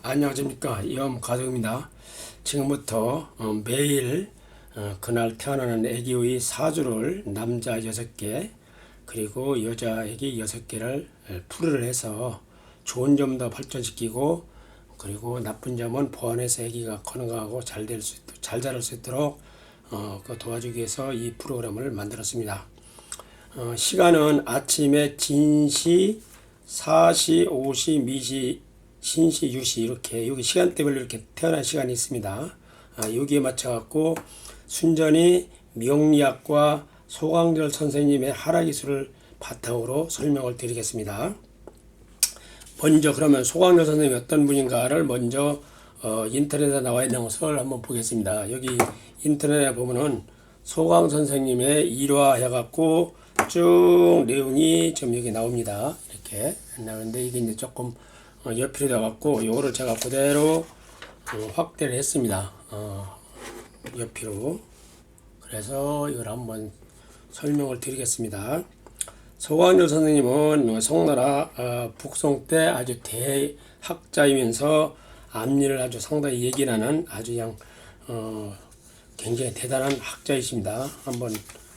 안녕하십니까, 염가족입니다. 지금부터 매일 그날 태어나는 아기의 사주를 남자 6개 그리고 여자 아기 6개를 풀이를 해서 좋은 점도 발전시키고, 그리고 나쁜 점은 보완해서 아기가 건강하고 잘 자랄 수 있도록 도와주기 위해서 이 프로그램을 만들었습니다. 시간은 아침에 진시, 사시, 오시, 미시, 신시, 유시, 이렇게 여기 시간대별로 이렇게 태어난 시간이 있습니다. 여기에 맞춰갖고 순전히 명리학과 소강절 선생님의 하라기술을 바탕으로 설명을 드리겠습니다. 먼저 그러면 소강절 선생님이 어떤 분인가를 먼저 인터넷에 나와 있는 것을 한번 보겠습니다. 여기 인터넷에 보면은 소강 선생님의 일화 해갖고 쭉 내용이 좀 여기 나옵니다. 이렇게 나오는데 이게 이제 조금 옆으로 돼갖고 요거를 제가 그대로 확대를 했습니다. 옆으로. 그래서 이걸 한번 설명을 드리겠습니다. 소강절 선생님은 송나라 북송 때 아주 대학자이면서 앞일을 아주 상당히 예기하는 아주 그냥 굉장히 대단한 학자이십니다. 한번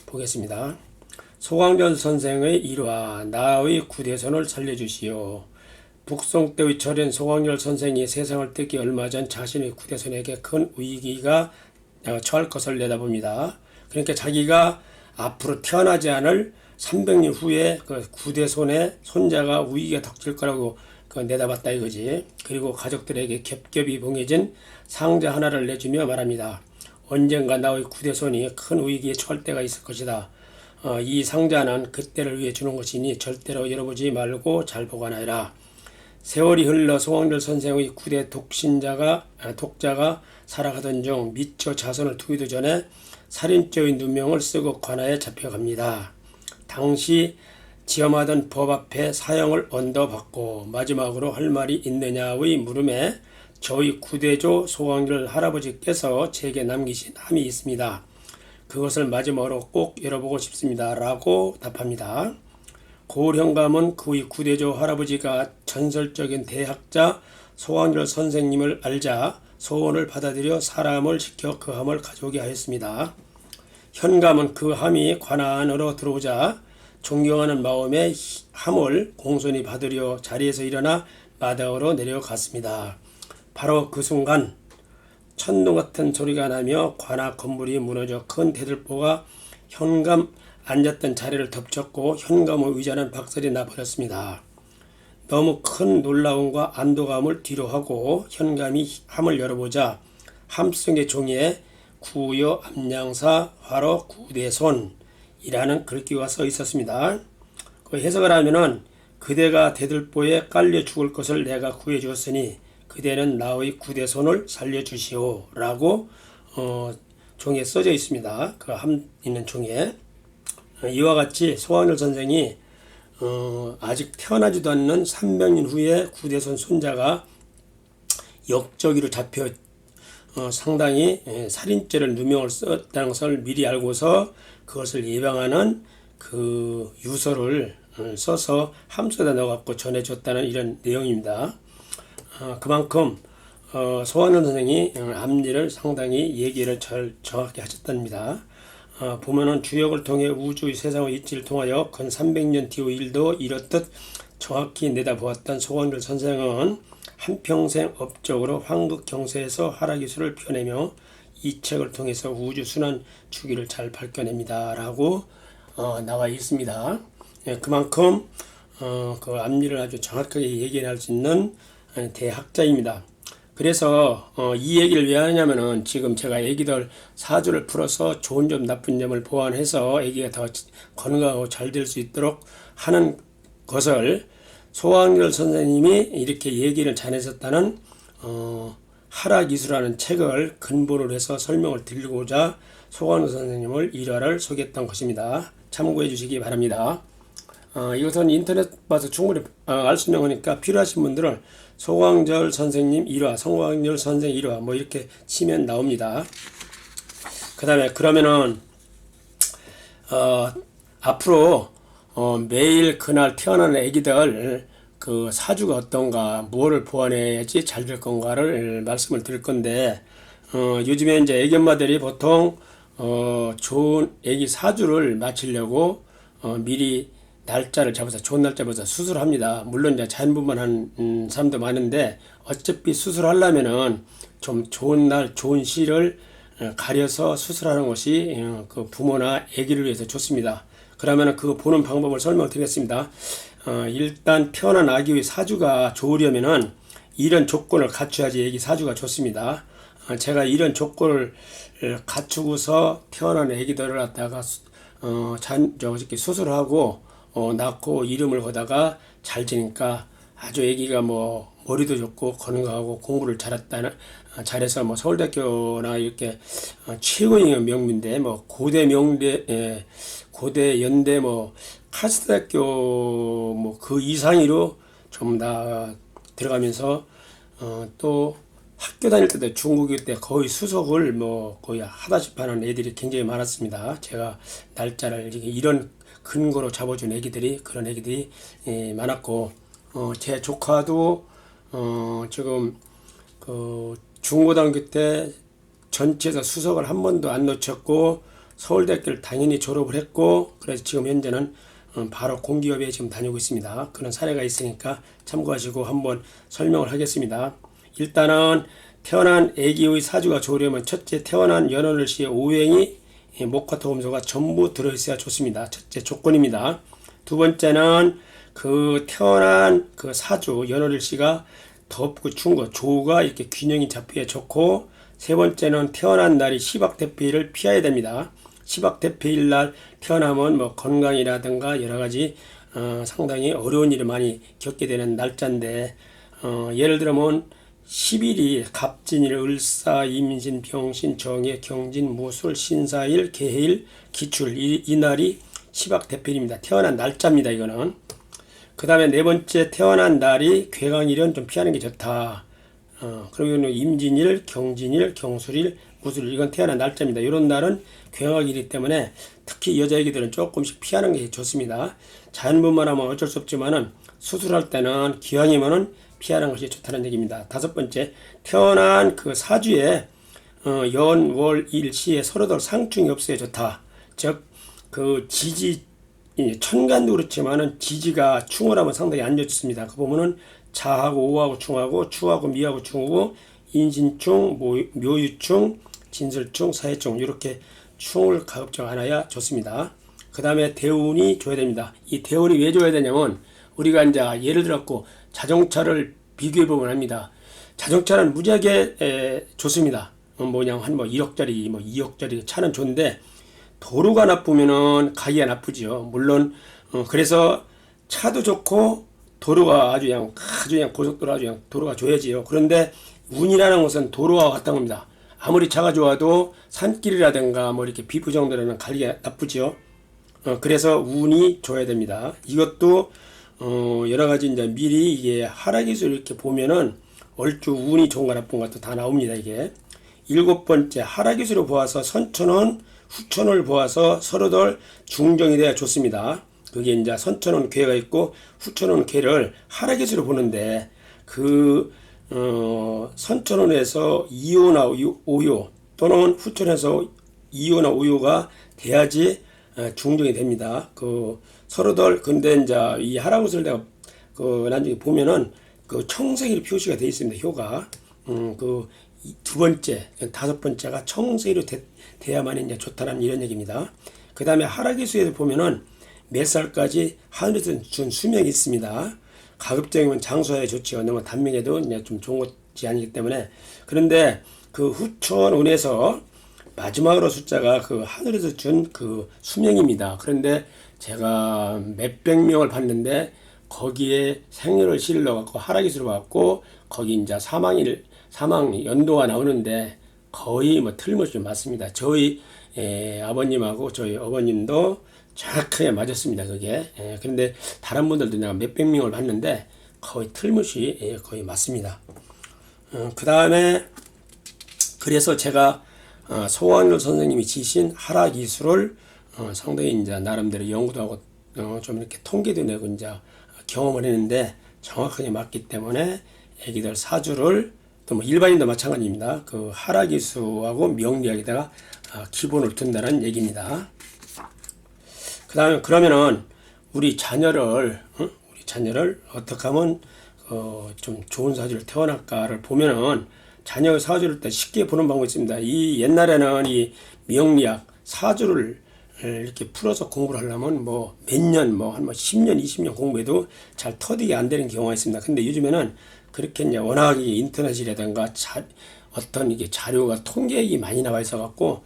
보겠습니다. 소강절 선생의 일화, 나의 구대손을 살려주시오. 북송 때의 절인 소강절 선생이 세상을 뜯기 얼마 전 자신의 구대손에게 큰 위기가 처할 것을 내다봅니다. 그러니까 자기가 앞으로 태어나지 않을 300년 후에 그 구대손의 손자가 위기가 닥칠 거라고 내다봤다 이거지. 그리고 가족들에게 겹겹이 봉해진 상자 하나를 내주며 말합니다. 언젠가 나의 구대손이 큰 위기에 처할 때가 있을 것이다. 이 상자는 그때를 위해 주는 것이니 절대로 열어보지 말고 잘 보관하여라. 세월이 흘러 소강절 선생의 구대 독자가 살아가던 중 미처 자손을 두기도 전에 살인죄의 누명을 쓰고 관아에 잡혀갑니다. 당시 지엄하던 법 앞에 사형을 언도받고 마지막으로 할 말이 있느냐의 물음에 저희 구대조 소강절 할아버지께서 제게 남기신 함이 있습니다. 그것을 마지막으로 꼭 열어보고 싶습니다. 라고 답합니다. 고령감은 그의 구대조 할아버지가 전설적인 대학자 소강절 선생님을 알자 소원을 받아들여 사람을 시켜 그 함을 가져오게 하였습니다. 현감은 그 함이 관아 안으로 들어오자 존경하는 마음에 함을 공손히 받으려 자리에서 일어나 마당으로 내려갔습니다. 바로 그 순간 천둥 같은 소리가 나며 관아 건물이 무너져 큰 대들보가 현감 앉았던 자리를 덮쳤고 현감의 의자는 박살이 나버렸습니다. 너무 큰 놀라움과 안도감을 뒤로하고 현감이 함을 열어보자 함속의 종이에 구여 암양사 화로 구대손이라는 글귀가 써 있었습니다. 그 해석을 하면은 그대가 대들보에 깔려 죽을 것을 내가 구해 주었으니 그대는 나의 구대손을 살려주시오 라고 종이에 써져 있습니다. 그 함 있는 종이에. 이와 같이 소강절 선생이 아직 태어나지도 않는 300년 후에 구대손 손자가 역적이로 잡혀 상당히 살인죄를 누명을 썼다는 것을 미리 알고서 그것을 예방하는 그 유서를 써서 함소에다 넣어갖고 전해줬다는 이런 내용입니다. 그만큼 소강절 선생이 앞일을 상당히 얘기를 잘 정확히 하셨답니다. 보면은 주역을 통해 우주의 세상의 이치를 통하여 근 300년 뒤의 일도 이렇듯 정확히 내다보았던 소강절 선생은 한평생 업적으로 황극경세에서 하라기술을 펴내며 이 책을 통해서 우주 순환 주기를 잘 밝혀냅니다. 라고 나와 있습니다. 그만큼 그 앞일을 아주 정확하게 얘기할 수 있는 대학자입니다. 그래서 이 얘기를 왜 하냐면은 지금 제가 애기들 사주를 풀어서 좋은 점 나쁜 점을 보완해서 애기가 더 건강하고 잘 될 수 있도록 하는 것을 소강절 선생님이 이렇게 얘기를 전했었다는 하라기술이라는 책을 근본으로 해서 설명을 드리고자 소강절 선생님을 일화를 소개했던 것입니다. 참고해 주시기 바랍니다. 이것은 인터넷 봐서 충분히 알 수 있는 거니까 필요하신 분들은 소강절 선생님 일화, 소강절 선생 일화 뭐 이렇게 치면 나옵니다. 그 다음에 그러면은 앞으로 매일 그날 태어나는 애기들 그 사주가 어떤가, 무엇을 보완해야지 잘 될 건가를 말씀을 드릴 건데, 요즘에 이제 애기 엄마들이 보통 좋은 애기 사주를 맞추려고 미리 날짜를 잡아서 좋은 날짜 잡아서 수술합니다. 물론 이제 자연분만한 사람도 많은데 어차피 수술하려면은 좀 좋은 날, 좋은 시를 가려서 수술하는 것이 그 부모나 아기를 위해서 좋습니다. 그러면 그 보는 방법을 설명드리겠습니다. 일단 태어난 아기의 사주가 좋으려면은 이런 조건을 갖춰야지 아기 사주가 좋습니다. 제가 이런 조건을 갖추고서 태어난 아기들을 갖다가 저렇게 수술하고 낳고 이름을 거다가 잘 지니까 아주 아기가 뭐 머리도 좋고 건강하고 공부를 잘해서 뭐 서울대학교나 이렇게 최고의 명문대 뭐 고대 명대 고대 연대 뭐 카스대학교 뭐 그 이상으로 좀 다 들어가면서 또 학교 다닐 때도 중국일 때 거의 수석을 뭐 거의 하다시피 하는 애들이 굉장히 많았습니다. 제가 날짜를 이런 근거로 잡아준 애기들이 그런 애기들이 많았고 제 조카도 지금 그 중고등학교 때 전체에서 수석을 한 번도 안 놓쳤고 서울대학교를 당연히 졸업을 했고 그래서 지금 현재는 바로 공기업에 지금 다니고 있습니다. 그런 사례가 있으니까 참고하시고 한번 설명을 하겠습니다. 일단은 태어난 아기의 사주가 좋으려면 첫째 태어난 연월일시의 오행이 목화토금소가 전부 들어있어야 좋습니다. 첫째 조건입니다. 두 번째는 그 태어난 그 사주 연월일시가 덥고 추운 거 조우가 이렇게 균형이 잡혀야 좋고 세 번째는 태어난 날이 시박대패일을 피해야 됩니다. 시박대패일 날 태어나면 뭐 건강이라든가 여러 가지 상당히 어려운 일을 많이 겪게 되는 날짜인데 예를 들면 10일이 갑진일, 을사, 임신, 병신, 정해, 경진, 무술, 신사일, 개해일, 기출 이 날이 시박대패일입니다. 태어난 날짜입니다. 이거는. 그 다음에 네 번째 태어난 날이 괴강일은 좀 피하는 게 좋다. 그러면 임진일, 경진일, 경술일, 무술 이건 태어난 날짜입니다. 이런 날은 괴강일이기 때문에 특히 여자애기들은 조금씩 피하는 게 좋습니다. 자연분만하면 어쩔 수 없지만은 수술할 때는 기왕이면은 피하는 것이 좋다는 얘기입니다. 다섯 번째 태어난 그 사주에 연, 월, 일, 시에 서로들 상충이 없어야 좋다. 즉 그 지지 천간도 그렇지만은 지지가 충을 하면 상당히 안 좋습니다. 그 보면은 자하고 오하고 충하고 추하고 미하고 충하고 인신충, 묘유충, 진술충, 사해충 이렇게 충을 가급적 않아야 좋습니다. 그 다음에 대운이 줘야 됩니다. 이 대운이 왜 줘야 되냐면 우리가 이제 예를 들었고 자동차를 비교해 보면 합니다. 자동차는 무지하게 좋습니다. 뭐냐 한 뭐 1억짜리 뭐 2억짜리 차는 좋은데 도로가 나쁘면은 가기가 나쁘죠. 물론 그래서 차도 좋고 도로가 아주 그냥 고속도로 아주 그냥 도로가 좋아야지요. 그런데 운이라는 것은 도로와 같은 겁니다. 아무리 차가 좋아도 산길이라든가 뭐 이렇게 비부 정도는 가기가 나쁘죠. 그래서 운이 좋아야 됩니다. 이것도 여러 가지 이제 미리 이게 하락기술 이렇게 보면은 얼추 운이 좋은가 나쁜가 또 다 나옵니다. 이게 일곱 번째 하락기술을 보아서 선천원 후천을 보아서 서로들 중정이 돼야 좋습니다. 그게 이제 선천원 괴가 있고 후천원 괴를 하락기술을 보는데 그 선천원에서 2호나 5호 또는 후천에서 2호나 5호가 돼야지 중정이 됩니다. 그 서로들 근데 이제 이 하락기술 내가 그 나중에 보면은 그 청색으로 표시가 되어 있습니다. 효가 그 두 번째, 다섯 번째가 청색으로 돼야만 이제 좋다는 이런 얘기입니다. 그 다음에 하락기수에도 보면은 몇 살까지 하늘에서 준 수명이 있습니다. 가급적이면 장수하에 좋지요. 너무 단명해도 이제 좀 좋은 것이 아니기 때문에 그런데 그 후천운에서 마지막으로 숫자가 그 하늘에서 준 그 수명입니다. 그런데 제가 몇백 명을 봤는데 거기에 생일을 실러 갖고 하락기수로 갖고 거기 이제 사망 연도가 나오는데 거의 뭐 틀림없이 맞습니다. 저희 아버님하고 저희 어머님도 정확하게 맞았습니다. 그게 그런데 다른 분들도 내가 몇백 명을 봤는데 거의 틀림없이 거의 맞습니다. 그 다음에 그래서 제가 소환율 선생님이 지신 하락기술을 상당히 이제 나름대로 연구도 하고 좀 이렇게 통계도 내고 이제 경험을 했는데 정확하게 맞기 때문에 애기들 사주를 또 뭐 일반인도 마찬가지입니다. 그 하락이수하고 명리학에다가 기본을 둔다는 얘기입니다. 그 다음에 그러면은 우리 자녀를 어떻게 하면 좀 좋은 사주를 태어날까를 보면은 자녀의 사주를 때 쉽게 보는 방법이 있습니다. 이 옛날에는 이 명리학 사주를 이렇게 풀어서 공부를 하려면 뭐 몇 년, 한 10년, 20년 공부해도 잘 터득이 안 되는 경우가 있습니다. 근데 요즘에는 그렇게 이제 워낙 인터넷이라든가 어떤 이게 자료가 통계액이 많이 나와 있어 갖고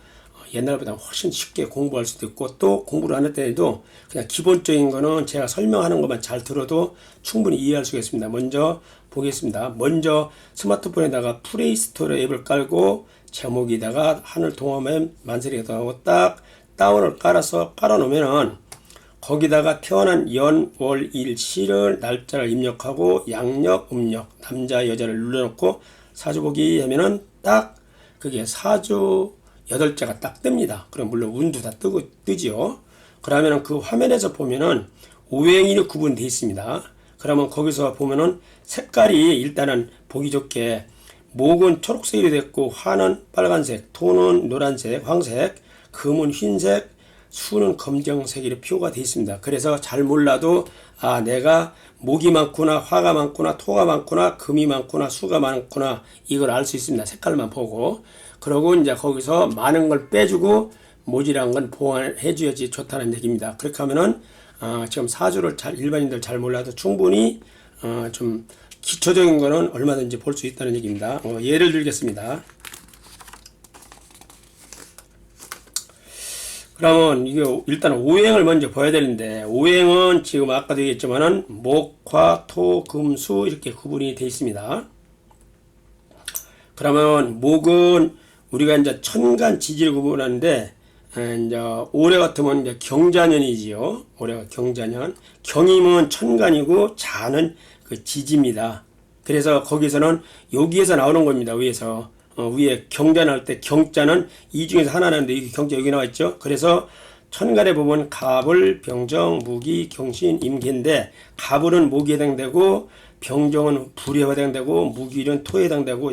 옛날보다 훨씬 쉽게 공부할 수도 있고, 또 공부를 안 할 때에도 그냥 기본적인 거는 제가 설명하는 것만 잘 들어도 충분히 이해할 수가 있습니다. 먼저 보겠습니다. 먼저 스마트폰에다가 플레이스토어 앱을 깔고 제목에다가 하늘 동화면 만세리가 하고 딱 다운을 깔아놓으면은 거기다가 태어난 연, 월, 일, 시를 날짜를 입력하고 양력, 음력, 남자, 여자를 눌러놓고 사주 보기 하면은 딱 그게 사주 8자가 딱 뜹니다. 그럼 물론 운도 다 뜨지요. 그러면은 그 화면에서 보면은 오행일이 구분되어 있습니다. 그러면 거기서 보면은 색깔이 일단은 보기 좋게 목은 초록색이 됐고, 화는 빨간색, 토는 노란색, 황색, 금은 흰색, 수는 검정색 이렇게 표가 되어 있습니다. 그래서 잘 몰라도 내가 목이 많구나, 화가 많구나, 토가 많구나, 금이 많구나, 수가 많구나 이걸 알 수 있습니다. 색깔만 보고. 그러고 이제 거기서 많은 걸 빼주고 모자란 건 보완해 줘야지 좋다는 얘기입니다. 그렇게 하면은 지금 사주를 일반인들 잘 몰라도 충분히 좀 기초적인 거는 얼마든지 볼 수 있다는 얘기입니다. 예를 들겠습니다. 그러면 이게 일단 오행을 먼저 봐야 되는데, 오행은 지금 아까도 얘기했지만은 목, 화, 토, 금, 수 이렇게 구분이 되어 있습니다. 그러면 목은 우리가 이제 천간 지지를 구분하는데, 이제 올해 같으면 이제 경자년이지요. 올해가 경자년. 경임은 천간이고 자는 그 지지입니다. 그래서 거기서는 여기에서 나오는 겁니다. 위에서. 위에 경자 나올 때 경자는 이 중에서 하나 나는데 이게 경자 여기 나와 있죠. 그래서 천간에 보면 갑을, 병정, 무기, 경신, 임계인데 갑을은 목에 해당되고, 병정은 불에 해당되고, 무기는 토에 해당되고,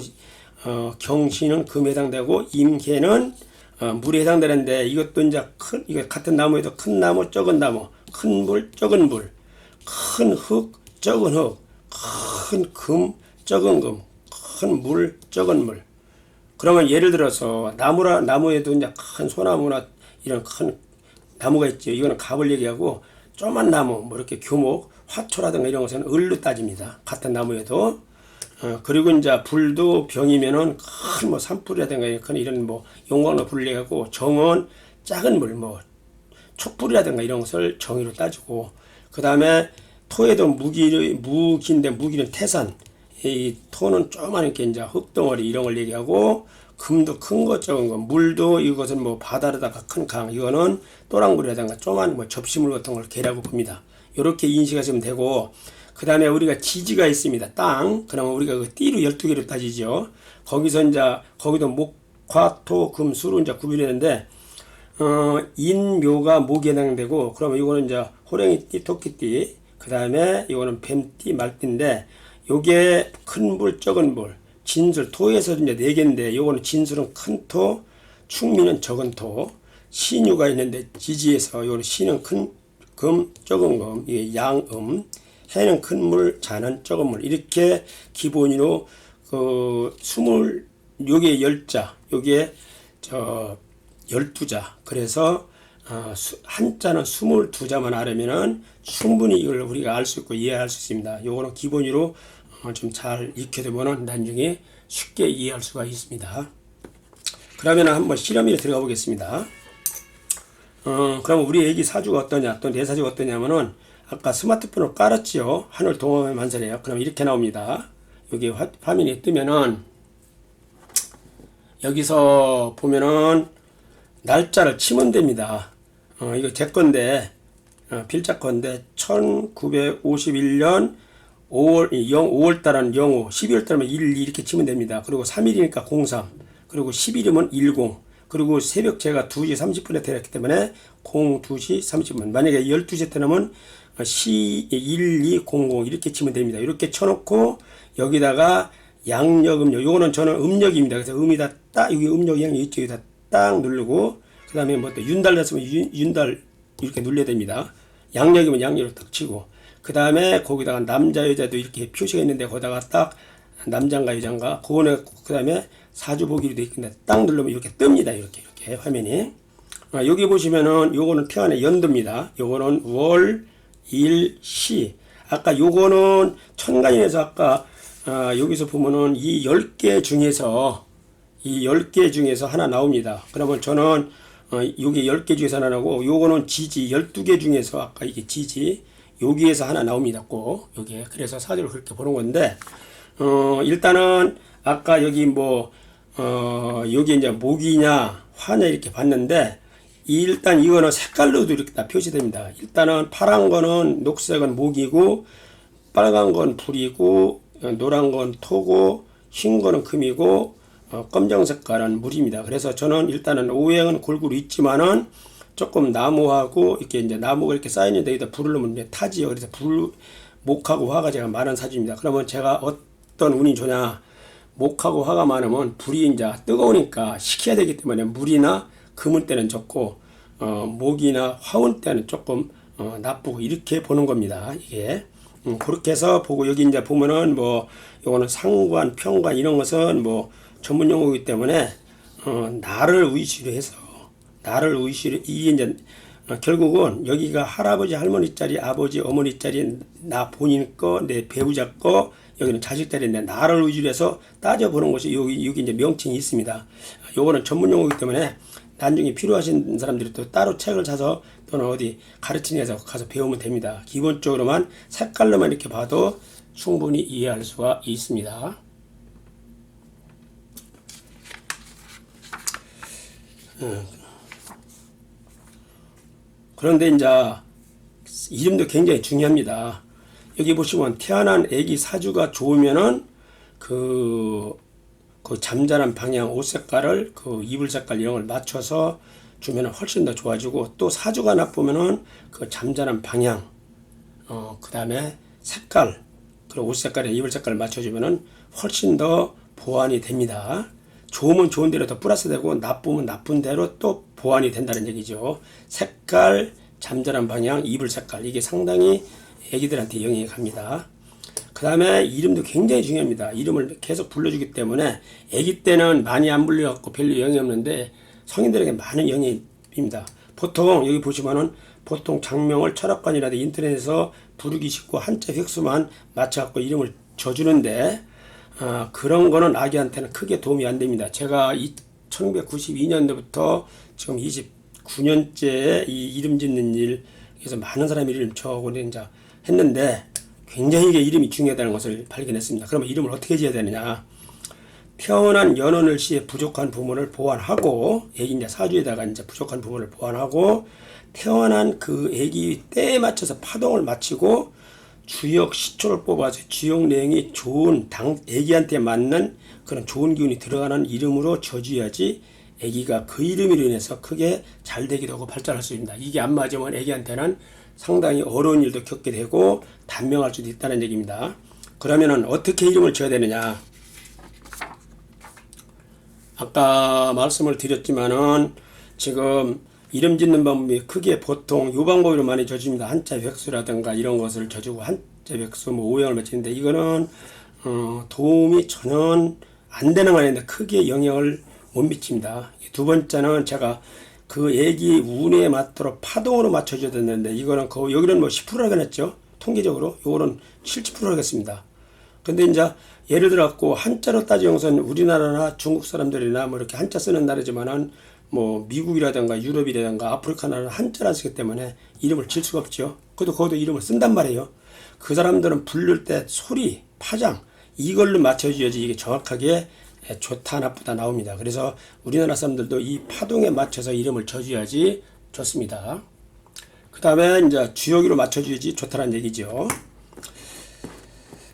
경신은 금에 해당되고, 임계는 물에 해당되는데, 이것도 이제 이거 같은 나무에도 큰 나무, 적은 나무, 큰 물, 적은 물, 큰 흙, 적은 흙, 큰 금, 적은 금, 큰 물, 적은 물. 그러면 예를 들어서 나무에도 이제 큰 소나무나 이런 큰 나무가 있죠. 이거는 갑을 얘기하고, 조그만 나무, 뭐 이렇게 교목, 화초라든가 이런 것은 을로 따집니다. 같은 나무에도. 그리고 이제 불도 병이면은 큰 뭐 산불이라든가 큰 이런 뭐 용광로 불을 얘기하고, 정은 작은 물, 뭐 촛불이라든가 이런 것을 정의로 따지고, 그 다음에 토에도 무기인데 무기는 태산, 이 토는 조그만 이렇게 이제 흙덩어리 이런 걸 얘기하고, 금도 큰 거 적은 거, 물도 이것은 뭐 바다로다가 큰 강, 이거는 또랑물이라든가 조그만 뭐 접시물 같은 걸 개라고 봅니다. 이렇게 인식하시면 되고, 그 다음에 우리가 지지가 있습니다. 땅. 그러면 우리가 그 띠로 12개로 따지죠. 거기서 이제 거기도 목, 화, 토, 금, 수로 이제 구분했는데, 인묘가 목에 해당되고, 그러면 이거는 이제 호랭이띠, 토끼띠, 그 다음에 이거는 뱀띠, 말띠인데, 요게 큰 불, 적은 불, 진술, 토에서 이제 4개인데, 요거는 진술은 큰 토, 충미는 적은 토, 신유가 있는데, 지지에서 요거는 신은 큰 금, 적은 금, 이게 양음, 해는 큰 물, 자는 적은 물, 이렇게 기본으로 요게 10자, 요게 12자, 그래서 한자는 22자만 알으면은 충분히 이걸 우리가 알 수 있고 이해할 수 있습니다. 요거는 기본으로 좀 잘 익혀두면은 나중에 쉽게 이해할 수가 있습니다. 그러면 한번 실험에 들어가 보겠습니다. 그럼 우리 애기 사주가 어떠냐, 또 내 사주가 어떠냐면은, 아까 스마트폰을 깔았지요. 하늘 동화면 만세래요. 그럼 이렇게 나옵니다. 여기 화면이 뜨면은, 여기서 보면은 날짜를 치면 됩니다. 이거 제 건데, 필자 건데, 1951년 5월 달은 05, 12월 달은 12 이렇게 치면 됩니다. 그리고 3일이니까 03, 그리고 10일이면 10, 그리고 새벽 제가 2시 30분에 태어났기 때문에 02시 30분. 만약에 12시에 태어나면 C1200 이렇게 치면 됩니다. 이렇게 쳐놓고 여기다가 양력 음력, 요거는 저는 음력입니다. 그래서 음이다 딱 여기 음력 양력 이쪽에다 딱 누르고 그 다음에 뭐 또 윤달 났으면 윤달 이렇게 눌러야 됩니다. 양력이면 양력으로 딱 치고 그 다음에 거기다가 남자 여자도 이렇게 표시가 있는데 거기다가 딱 남자인가 여자인가 그거는 그 다음에 사주 보기로 되어 있는데 딱 누르면 이렇게 뜹니다. 이렇게 화면이. 여기 보시면은 요거는 태안의 연도입니다. 요거는 월, 일, 시. 아까 요거는 천간인에서 아까 여기서 보면은 이 10개 중에서 하나 나옵니다. 그러면 저는 여기 10개 중에서 하나 나오고 요거는 지지 12개 중에서 아까 이게 지지 여기에서 하나 나옵니다. 꼭 여기에. 그래서 사주를 그렇게 보는 건데 일단은 아까 여기 여기 이제 목이냐 화냐 이렇게 봤는데 일단 이거는 색깔로도 이렇게 다 표시됩니다. 일단은 파란 거는 녹색은 목이고 빨간 건 불이고 노란 건 토고 흰 거는 금이고 검정 색깔은 물입니다. 그래서 저는 일단은 오행은 골고루 있지만은 조금 나무하고 이렇게 이제 나무가 이렇게 쌓이는데 여기다 불을 넣으면 이제 타지요. 그래서 목하고 화가 제가 많은 사주입니다. 그러면 제가 어떤 운이 좋냐? 목하고 화가 많으면 불이 이제 뜨거우니까 식혀야 되기 때문에 물이나 금은 때는 좋고 목이나 화운 때는 조금 나쁘고 이렇게 보는 겁니다. 이게 그렇게 해서 보고 여기 이제 보면은 요거는 상관, 평관 이런 것은 전문 용어이기 때문에 나를 위시로 해서 이게 이제 결국은 여기가 할아버지 할머니 자리, 아버지 어머니 자리, 나 본인 거, 내 배우자 거, 여기는 자식 자리인데 나를 위주로 해서 따져보는 것이 여기 이제 명칭이 있습니다. 요거는 전문 용어이기 때문에 나중에 필요하신 사람들이 또 따로 책을 사서 또는 어디 가르치는 데서 가서 배우면 됩니다. 기본적으로만 색깔로만 이렇게 봐도 충분히 이해할 수가 있습니다. 그런데 이제 이름도 굉장히 중요합니다. 여기 보시면 태어난 애기 사주가 좋으면은 그 잠자는 방향 옷 색깔을 이불 색깔 이런 걸 맞춰서 주면은 훨씬 더 좋아지고 또 사주가 나쁘면은 그 잠자는 방향 그 다음에 색깔 그리고 옷 색깔에 이불 색깔을 맞춰주면은 훨씬 더 보완이 됩니다. 좋으면 좋은 대로 더 플러스 되고 나쁘면 나쁜 대로 또 보완이 된다는 얘기죠. 색깔, 잠자는 방향, 이불 색깔 이게 상당히 애기들한테 영향이 갑니다. 그 다음에 이름도 굉장히 중요합니다. 이름을 계속 불러주기 때문에 애기 때는 많이 안 불려갖고 별로 영향이 없는데 성인들에게 많은 영향입니다. 보통 여기 보시면은 보통 장명을 철학관이라든지 인터넷에서 부르기 쉽고 한자 획수만 맞춰갖고 이름을 줘주는데 그런 거는 아기한테는 크게 도움이 안 됩니다. 제가 1992년도부터 지금 29년째 이 이름 짓는 일, 그래서 많은 사람이 이름 적어오는 자 했는데 굉장히 이게 이름이 중요하다는 것을 발견했습니다. 그러면 이름을 어떻게 지어야 되느냐? 태어난 연원을 시에 부족한 부분을 보완하고, 애기 이제 사주에다가 이제 부족한 부분을 보완하고, 태어난 그 애기 때에 맞춰서 파동을 맞추고, 주역 시초를 뽑아서 주역 내용이 좋은 애기한테 맞는 그런 좋은 기운이 들어가는 이름으로 져줘야지 애기가 그 이름으로 인해서 크게 잘 되기도 하고 발전할 수 있습니다. 이게 안 맞으면 애기한테는 상당히 어려운 일도 겪게 되고 단명할 수도 있다는 얘기입니다. 그러면은 어떻게 이름을 지어야 되느냐? 아까 말씀을 드렸지만은 지금 이름 짓는 방법이 크게 보통 요 방법으로 많이 져줍니다. 한자 획수라든가 이런 것을 져주고 한자 획수 오행을 맞추는데 이거는 도움이 전혀 안 되는 거 아닌데 크게 영향을 못 미칩니다. 두 번째는 제가 그 애기 운에 맞도록 파동으로 맞춰줘야 되는데 이거는 여기는 10% 하겠죠. 통계적으로 요거는 70% 하겠습니다. 근데 이제 예를 들어 갖고 한자로 따지면서는 우리나라나 중국 사람들이나 이렇게 한자 쓰는 나라지만은 미국이라든가 유럽이라든가 아프리카 나라는 한자를 쓰기 때문에 이름을 질 수가 없죠. 거기도 이름을 쓴단 말이에요. 그 사람들은 부를 때 소리, 파장 이걸로 맞춰줘야지 이게 정확하게 좋다 나쁘다 나옵니다. 그래서 우리나라 사람들도 이 파동에 맞춰서 이름을 져줘야지 좋습니다. 그 다음에 이제 주역으로 맞춰줘야지 좋다는 얘기죠.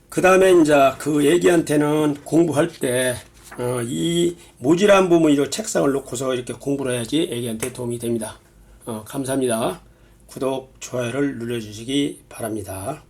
그 다음에 이제 그 애기한테는 공부할 때 이 모질한 부분 이런 책상을 놓고서 이렇게 공부를 해야지 애기한테 도움이 됩니다. 감사합니다. 구독, 좋아요를 눌러주시기 바랍니다.